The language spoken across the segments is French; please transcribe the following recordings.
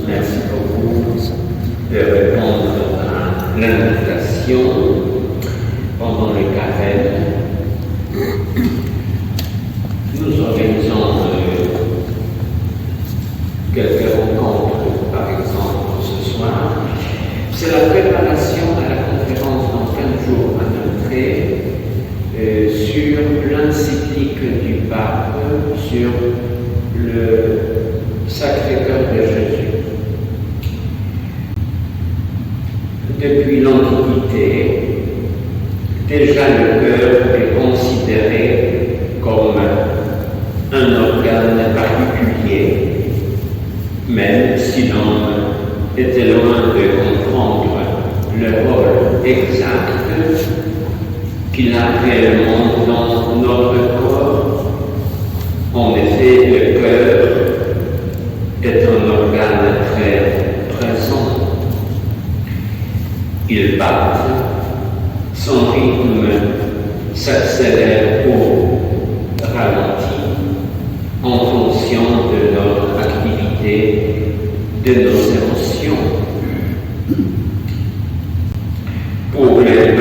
merci beaucoup de répondre à l'invitation pendant le carême. Nous organisons quelques rencontres, par exemple, ce soir. C'est la préparation à la conférence dans 15 jours à Nanterre sur l'encyclique du pape sur le Sacré-Cœur de Jésus. Depuis l'Antiquité, déjà le cœur est considéré comme un organe particulier, même si l'homme était loin de comprendre le rôle exact qu'il a réellement dans notre corps. En effet, le cœur est un organe très présent. Il bat, son rythme s'accélère ou ralentit en fonction de notre activité, de nos émotions. Pour les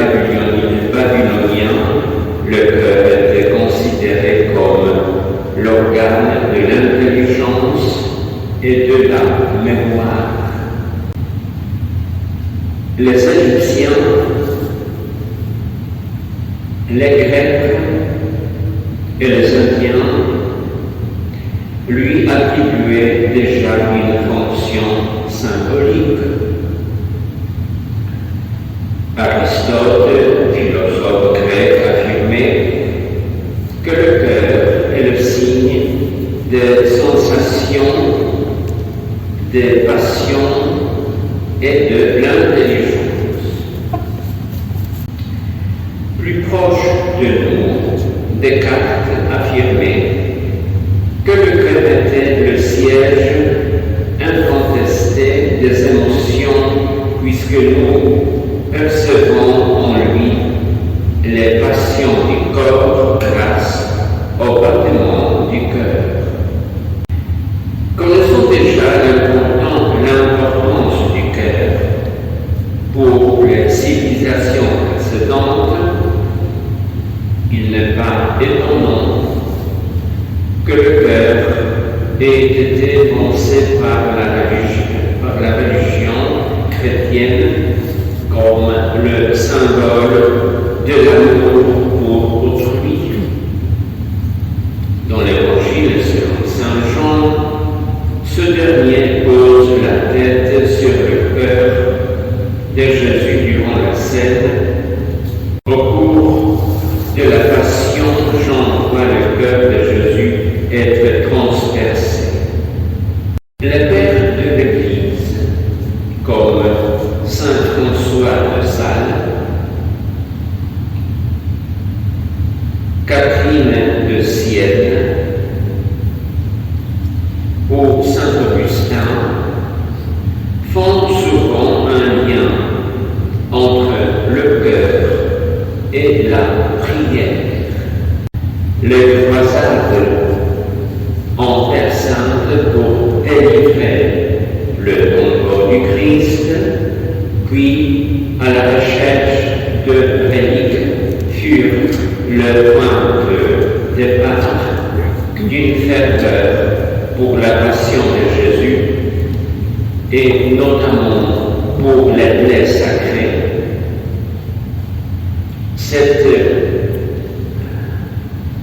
Babyloniens, le cœur était considéré comme l'organe de l'intelligence et de la mémoire. Les Égyptiens, les Grecs et les Indiens lui attribuaient déjà une fonction symbolique. Aristote, philosophe grec, affirmait que le cœur est le signe des sensations, des passions et de l'intelligence. Plus proche de nous, Descartes affirmait que le cœur était le siège incontesté des émotions, puisque nous percevons en lui les passions du corps grâce au battement du cœur. Connaissons déjà l'importance du cœur pour les civilisations précédentes. Il n'est pas étonnant que le cœur ait été pensé par la religion chrétienne comme le symbole de l'amour pour autrui. Dans l'Évangile selon Saint Jean, ce dernier pose la tête sur le cœur de Jésus durant la scène. Au cours de la Passion, Jean voit le cœur de Jésus être transpercé. Les pères de l'Église, comme Saint François de Sales, Catherine de Sienne ou Saint Augustin, font souvent un lien entre le cœur et la prière. Les croisades en Terre Sainte pour délivrer le tombeau du Christ, puis à la recherche de reliques, furent le point de départ d'une ferveur pour la passion de Jésus et notamment pour les plaies sacrées. Cet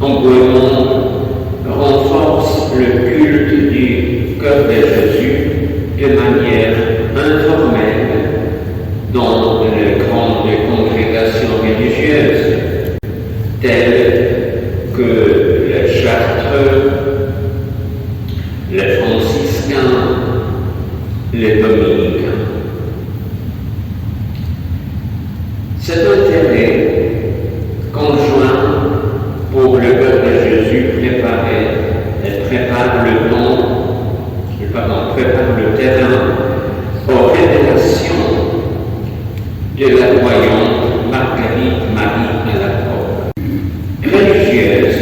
engouement renforce le culte du cœur de Jésus de manière informelle dans les grandes congrégations religieuses telles que les Chartreux, les Franciscains, les Dominicains. Cet intérêt conjoint pour le cœur de Jésus prépare le terrain aux révélations de la voyante Marguerite Marie de la Porte. Religieuse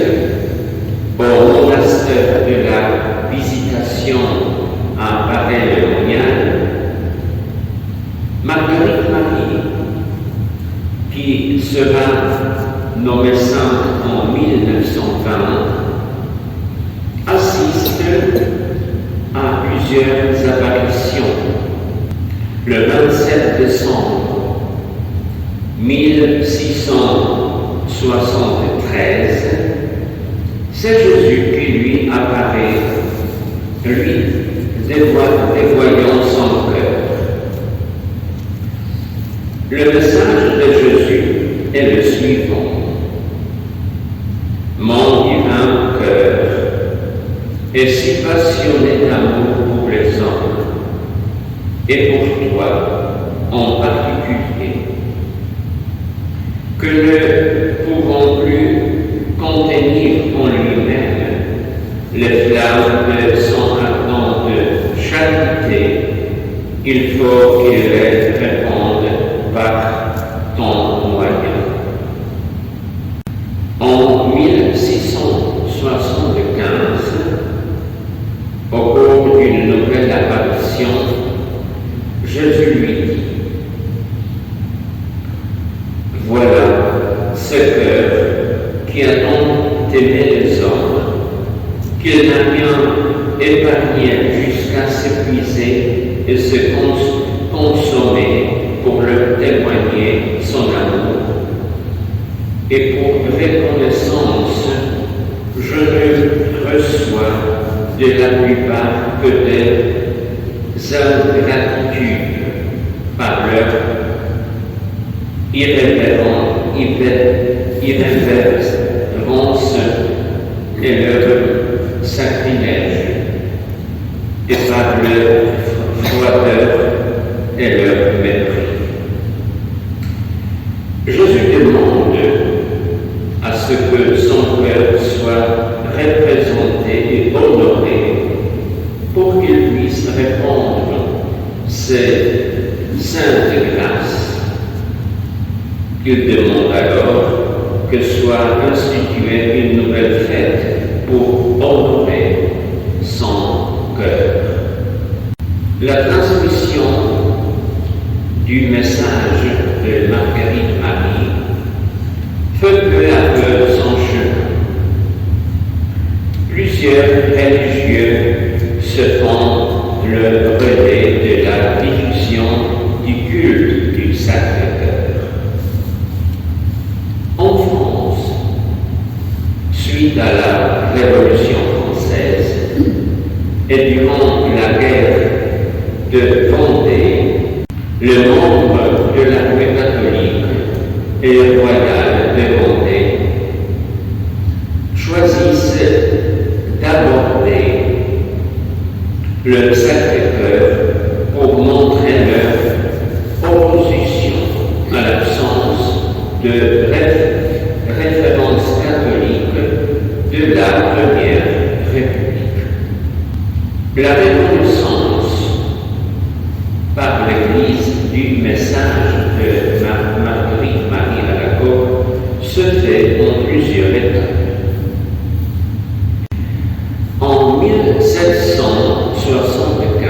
au monastère de la Visitation à Paray-le-Monial, sera nommé saint en 1920, assiste à plusieurs apparitions. Le 27 décembre 1673, c'est Jésus qui lui apparaît, lui dévoilant son cœur. Le message de Jésus est le suivant. Mon divin cœur est si passionné d'amour pour les hommes, et pour toi en particulier, que ne pouvant plus contenir en lui-même les flammes de son ardente charité, il faut qu'il les réponde par ton moyen. En 1675, au cours d'une nouvelle apparition, Jésus lui dit: voilà ce cœur qui a tant aimé les hommes, qu'il n'a rien épargné jusqu'à s'épuiser et se consommer pour leur témoigner son amour. Et pour reconnaissance, je ne reçois de la plupart que des ingratitudes par leur irrévérence et leur sacrilège, et par leur froideur et leur mépris. Jésus demande à ce que son cœur soit représenté et honoré pour qu'il puisse répondre ces saintes grâces. Il demande alors que soit instituée une nouvelle fête pour honorer son cœur. La transmission du message de Marguerite Marie fait peu à peu son chemin. Plusieurs religieux se font le relais de la diffusion du culte du Sacré-Cœur. En France, suite à la Révolution française et durant la guerre de Vendée, le membre de l'armée catholique et royale de Vendée choisissent d'aborder le Sacré-Cœur pour montrer leur opposition à l'absence de référence catholique de la Première République. La reconnaissance par l'Église du message de Marguerite Marie Alacoque se fait en plusieurs étapes. En 1775,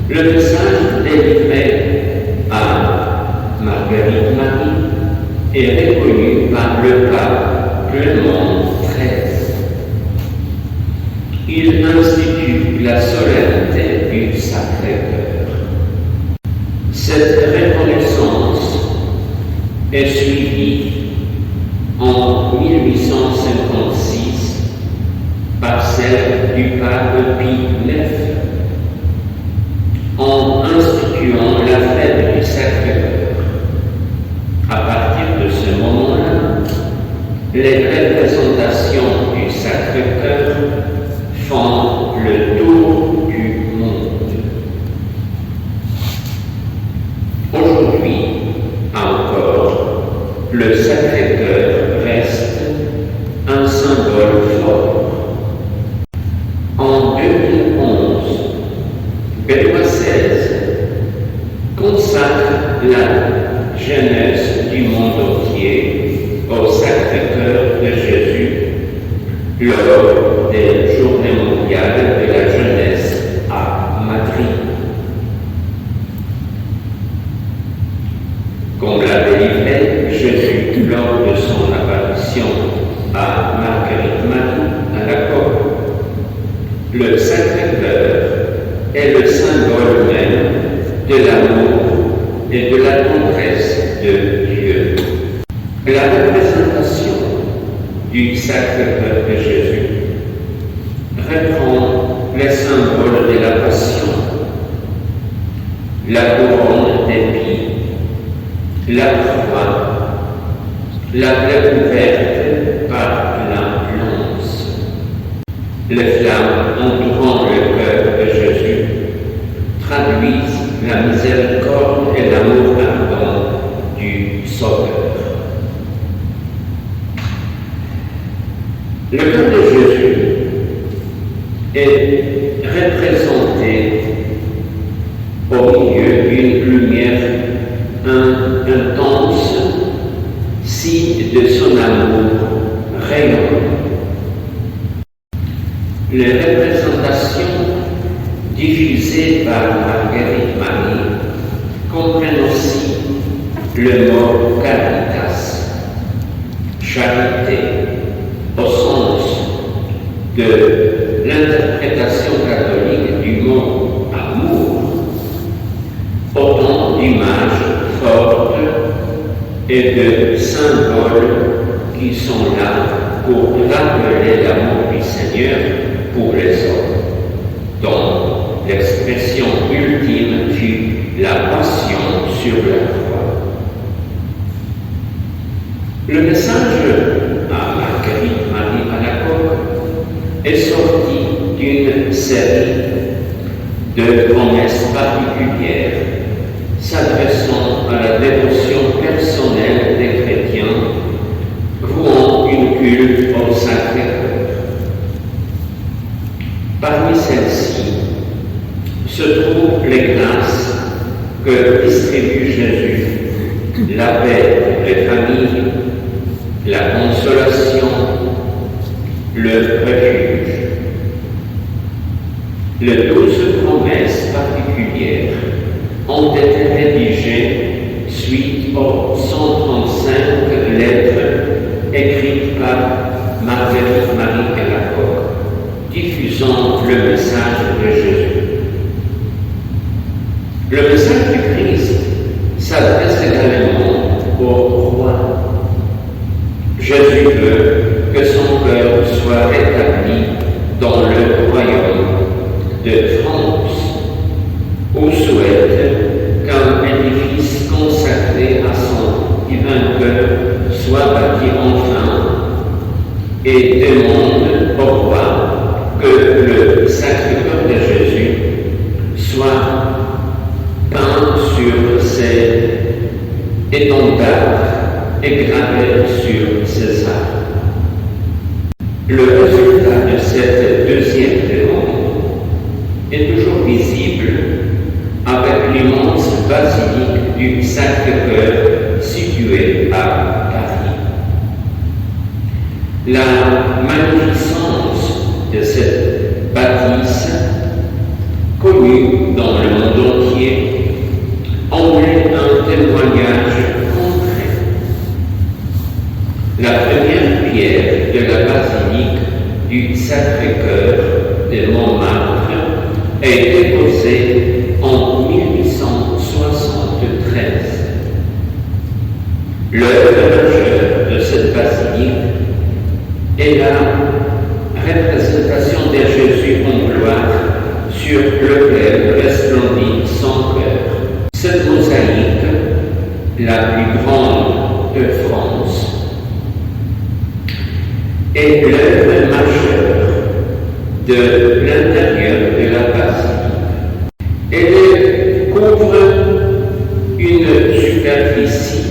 le message délivré à Marguerite Marie est reconnu par le pape Clément XIII. Il institue la solennité du Sacré-Cœur. Cette reconnaissance est suivie en 1856 par celle du pape Pie IX, en instituant la fête du Sacré-Cœur. À partir de ce moment-là, les représentations du Sacré-Cœur font le tour du monde. Aujourd'hui encore, le Sacré-Cœur reste un symbole fort. En 2011, Benoît XVI consacre la jeunesse du monde entier au Sacré-Cœur de Jésus lors des Journées mondiales de la jeunesse à Madrid. Comme l'a délivré Jésus Le Sacré-Cœur est le symbole même de l'amour et de la tendresse de Dieu. La représentation du Sacré-Cœur de Jésus reprend les symboles de la Passion, la couronne d'épis, la croix, la plaie ouverte par la lance, les flammes entourant le cœur de Jésus traduisent la miséricorde et l'amour ardent du Sauveur. Le cœur de Jésus est représenté au milieu d'une lumière intense, signe de son amour rayonnant. Les représentations diffusées par Marguerite Marie comprennent aussi le mot caritas, charité, au sens de l'interprétation catholique du mot amour, autant d'images fortes et de symboles qui sont là pour rappeler l'amour du Seigneur pour les hommes, dont l'expression ultime fut la passion sur la croix. Le message à Marguerite Marie Alacoque est sorti d'une série de promesses particulières s'adressant à la dévotion personnelle des chrétiens, vouant une culte au Sacré-Cœur. Parmi celles-ci se trouvent les grâces que distribue Jésus, la paix pour les familles, la consolation, le refuge. Les 12 promesses particulières ont été rédigées suite aux 135 lettres écrites par Marguerite Marie Alacoque, diffusant le message de Jésus. Le message du Christ s'adresse également au roi. Jésus veut que son cœur soit rétabli dans le royaume de France, où souhaite qu'un édifice consacré à son divin cœur soit bâti enfin, et demande au roi que le Sacré-Cœur de Jésus soit peint sur ses étendards et gravé sur ses arcs. Le résultat de cette deuxième demande est toujours visible avec l'immense basilique du Sacré-Cœur située à Paris. La magnificence de cette bâtisse, connue dans le monde entier, en est un témoignage concret. La première pierre de la basilique du Sacré-Cœur de Montmartre a été posée en 1873. L'œuvre majeure de cette basilique est la représentation de Jésus en gloire sur lequel resplendit son cœur. Cette mosaïque, la plus grande de France, est l'œuvre majeure de l'intérieur de la basilique. Elle couvre une superficie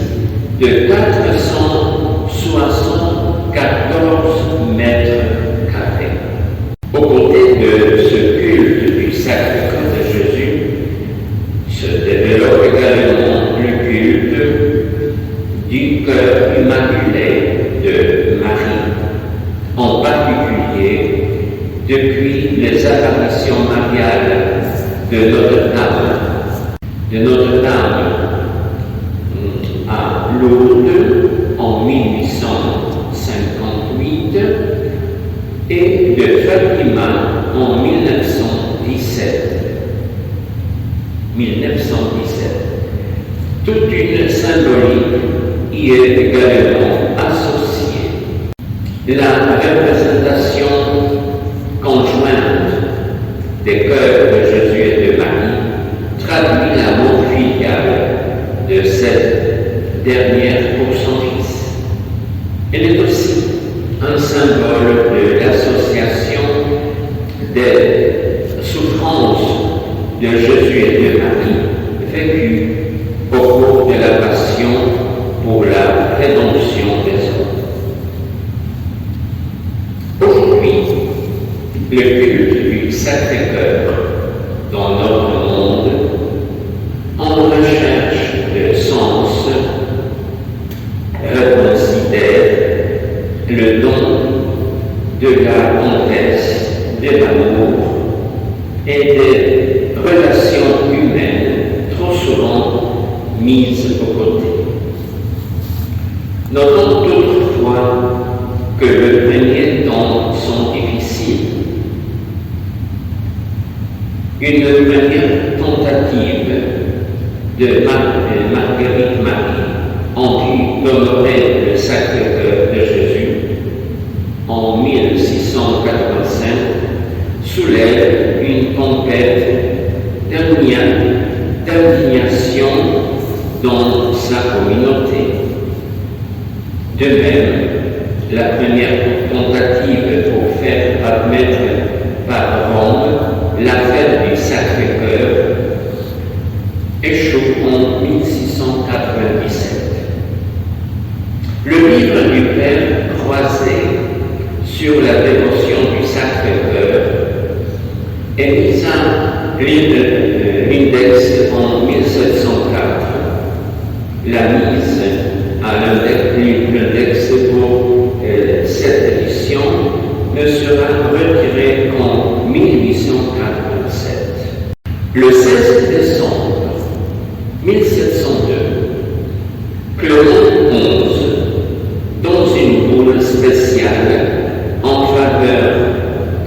de 474 mètres carrés. Aux côtés de ce culte du Sacré-Cœur de Jésus, se développe également le culte du cœur immaculé de Marie, en particulier depuis les apparitions mariales de Notre-Dame à Lourdes en 1858 et de Fatima en 1917. 1917. Toute une symbolique y est également associée. La représentation conjointe des cœurs de Jésus et de Marie traduit l'amour filial de cette dernière pour son Fils. Elle est aussi un symbole de l'association des souffrances de Jésus et de Marie vécues au cours de la Passion pour la rédemption des hommes. Aujourd'hui, le culte du Sacré-Cœur dans notre monde, en recherche de sens, reconsidère le don de la comtesse, de l'amour et des relations humaines trop souvent mises au côté. Notons toutefois que le premier temps sont difficiles. Une première tentative de Marguerite Marie en vue d'honorer le Sacré-Cœur de Jésus en 1685 soulève une tempête d'indignation dans sa communauté. De même, la première tentative pour faire admettre par Rome l'affaire du Sacré-Cœur échoue en 1697. Le livre du Père Croiset sur la dévotion du Sacré-Cœur est mis à l'index en 1704. La mise à l'index pour cette édition ne sera retirée qu'en 1887. Le 16 décembre 1702, Clément XI, dans une bulle spéciale en faveur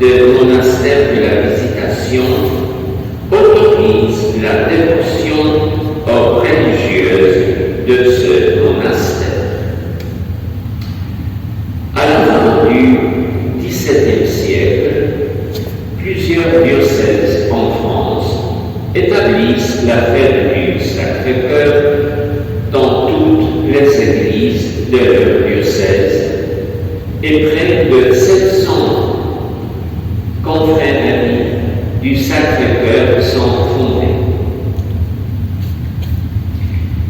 du monastère de la Visitation, autorise la dévotion aux religieuses de ce monastère. À la fin du XVIIe siècle, plusieurs diocèses en France établissent la fête du Sacré-Cœur dans toutes les églises de leur diocèse et près de 700 confréries du Sacré-Cœur sont fondées.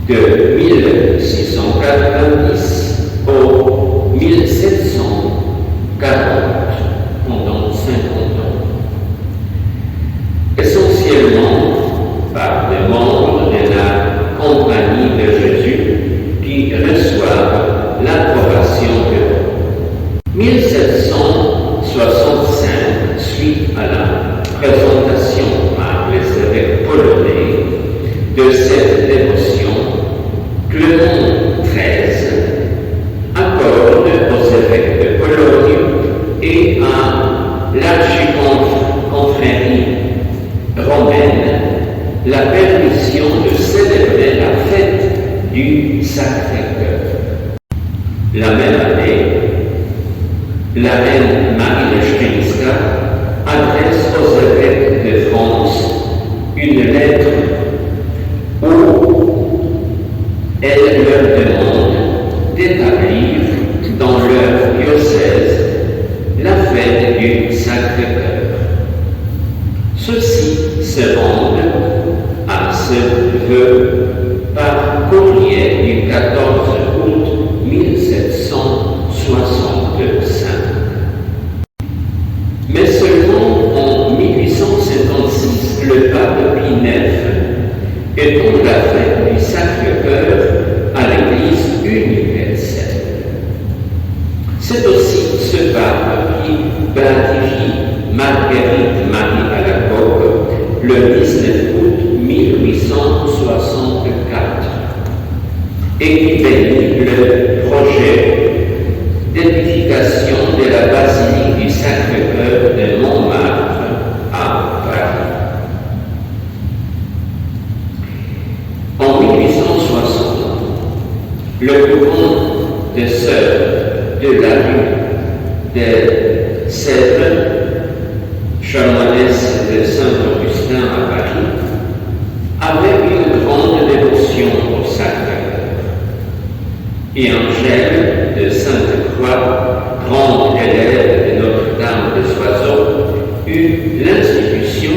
De 1690 au 1740, pendant 50 ans. Essentiellement par des membres de la Compagnie de Jésus qui reçoivent l'approbation de Rome. 1765, suite à la présentation par les évêques polonais de cette dévotion, Clément XIII accorde aux évêques de Pologne et à l'archiconfrérie romaine la permission de célébrer la fête du Sacré-Cœur. La même année, la reine Marie Leszczyńska adresse aux évêques de France une lettre où elle leur demande d'établir dans leur diocèse la fête du Sacré-Cœur. Ceux-ci se rendent à ce vœu par courrier du 14 août 1765. Mais seulement en 1856, le pape Pie IX étend la fête du Sacré-Cœur à l'Église universelle. C'est aussi ce pape qui béatifie Marguerite Marie Alacoque le 19 août 1864 et qui bénit le projet d'édification de la basilique du Sacré-Cœur de Montmartre eu l'institution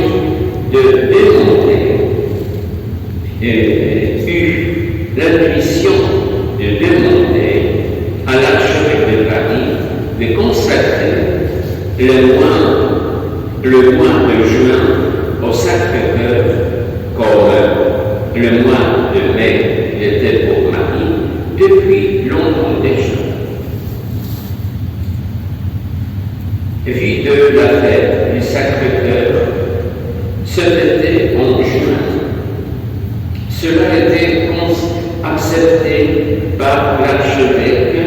de demander, eu l'intuition de demander à l'archevêque de Paris de consacrer le mois de juin au Sacré-Cœur comme le mois de mai était pour Marie depuis longtemps déjà. Vie de la fête du Sacré-Cœur se fêtait en juin. Cela était accepté par l'archevêque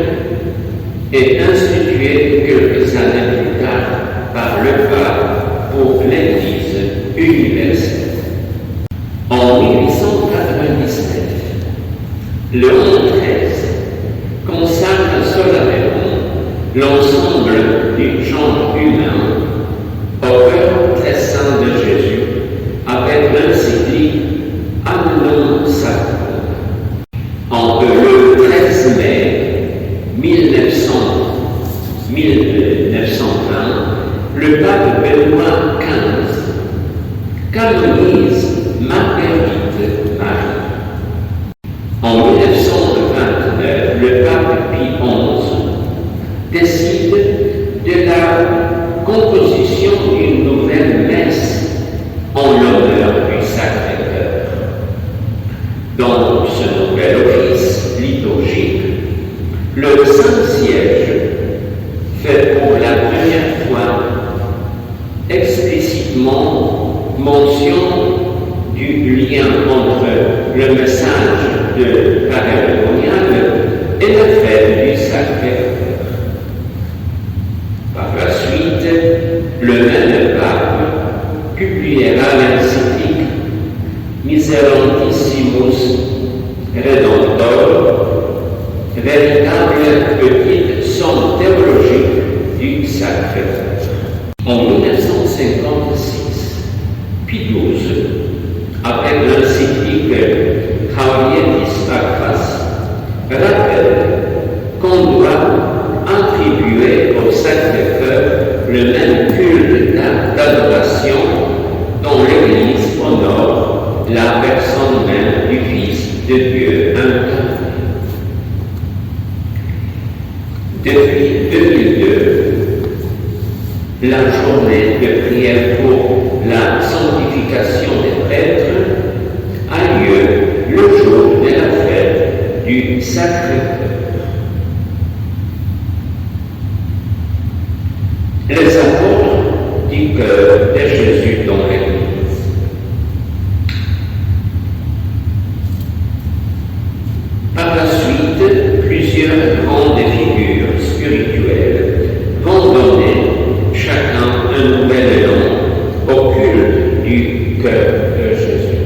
et institué quelques années plus tard par le pape pour l'Église universelle. En 1899, Léon XIII consacre solennellement l'ensemble du genre humain au cœur très saint de Jésus avec l'encyclique Annunum Sacrum. Le 13 mai 1920, le pape Benoît XV canonise Marguerite Marie. En 1929, le pape Pie XI décide de la composition d'une nouvelle messe en l'honneur du Sacré-Cœur. Dans ce nouvel office liturgique, le Saint-Siège fait pour la première fois explicitement mention du lien entre le message de Père et la fête du Sacré-Cœur. Par la suite, le même pape publiera l'encyclique Miserantissimus Redemptor, véritable petite somme théologique du Sacré-Cœur. En 1956, Pie XII, avec l'encyclique Haurietis Pacras, rappelle qu'on doit attribuer au Sacré-Cœur le même culte d'adoration dont l'Église honore la personne même du Fils de Dieu incarné. Depuis 2002, la journée de prière pour la sanctification des prêtres a lieu le jour de la fête du Sacré-Cœur. Les apôtres du cœur de Jésus dans l'Église. Par la suite, plusieurs grandes figures spirituelles vont donner chacun un nouvel nom au culte du cœur de Jésus.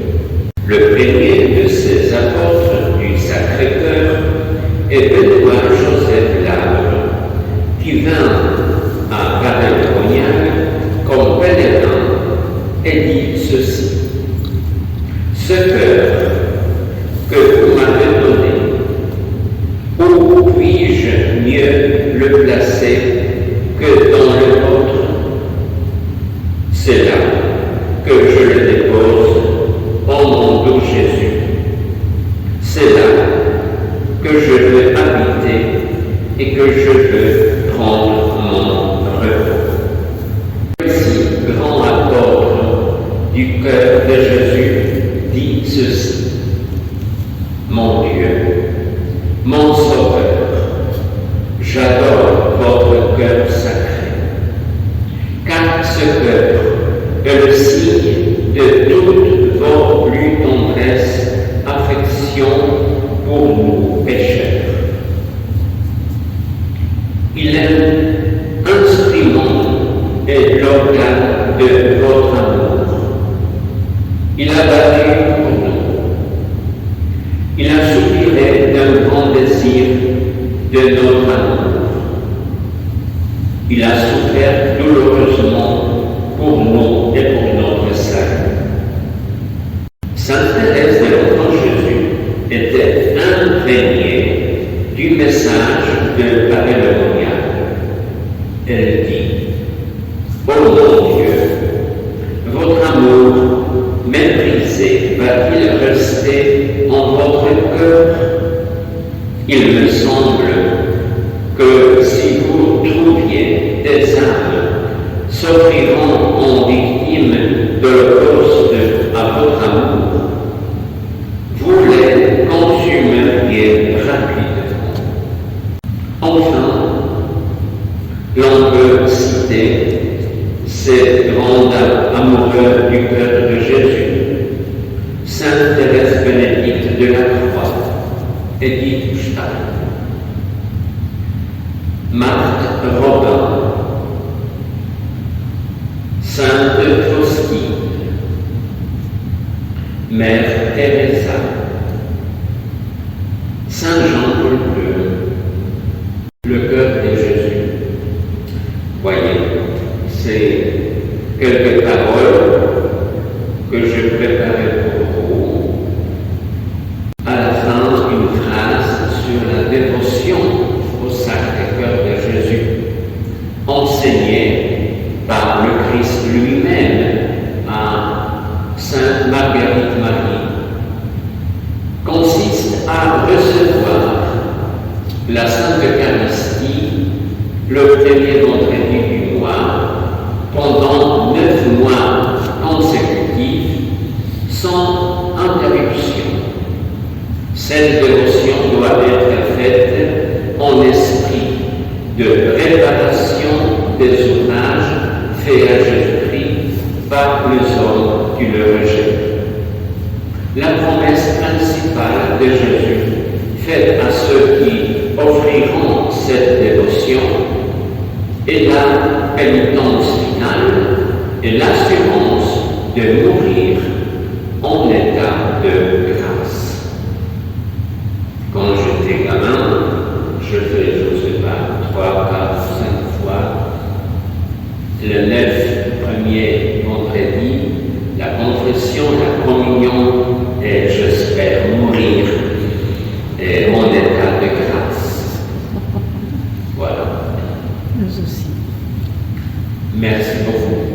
Le premier de ces apôtres du Sacré-Cœur est Benoît Joseph Labre, qui vint à Paray-le-Monial comme pèlerin et dit ceci: ce cœur que vous m'avez donné, où puis-je mieux le placer que dans le vôtre? C'est là que je le dépose au nom de Jésus. C'est là que je veux habiter et que je veux prendre mon repos. Aussi, grand apôtre du cœur de Jésus dit ceci: mon Dieu, mon Sauveur, j'adore votre cœur sacré, car ce cœur est le signe de toute vos plus tendresse, affection pour nous pécheurs. Il est instrument et l'organe de votre amour. Il a battu pour nous. Il a soupiré d'un grand désir de notre amour. Il a souffert douloureusement pour nous et pour notre salut. Sainte Thérèse de l'Enfant Jésus était imprégnée du message de Paray-le-Monial. Elle dit: ô mon Dieu, va-t-il rester en votre cœur? Il me semble que si vous trouviez des âmes s'offriront en victime de l'holocauste à votre amour, vous les consumeriez rapidement. Enfin, l'on peut citer ces grands amoureux du cœur de Jésus, Sainte Thérèse Bénédicte de la Croix, Edith Stein, Marthe Robin, Sainte Faustine, Mère Teresa, Saint Jean-Paul II, le cœur de Jésus. Voyez, c'est quelques paroles que je préparais pour vous. À la fin, une phrase sur la dévotion au Sacré-Cœur de Jésus, enseignée par le Christ lui-même à Sainte Marguerite Marie, consiste à recevoir la Sainte Eucharistie le premier vendredi du mois pendant 9 mois consécutifs sans interruption. Cette dévotion doit être faite en esprit de réparation des ouvrages faits à Jésus-Christ par les hommes qui le rejettent. La promesse principale de Jésus faite à ceux qui offriront cette dévotion est la pénitence finale et l'assurance de mourir en état de grâce. Quand j'étais gamin, je fais, je ne sais pas, 3, 4, 5 fois le 9 premier vendredi, la confession, la communion, et j'espère mourir en état de grâce. Voilà. Nous aussi. Merci beaucoup.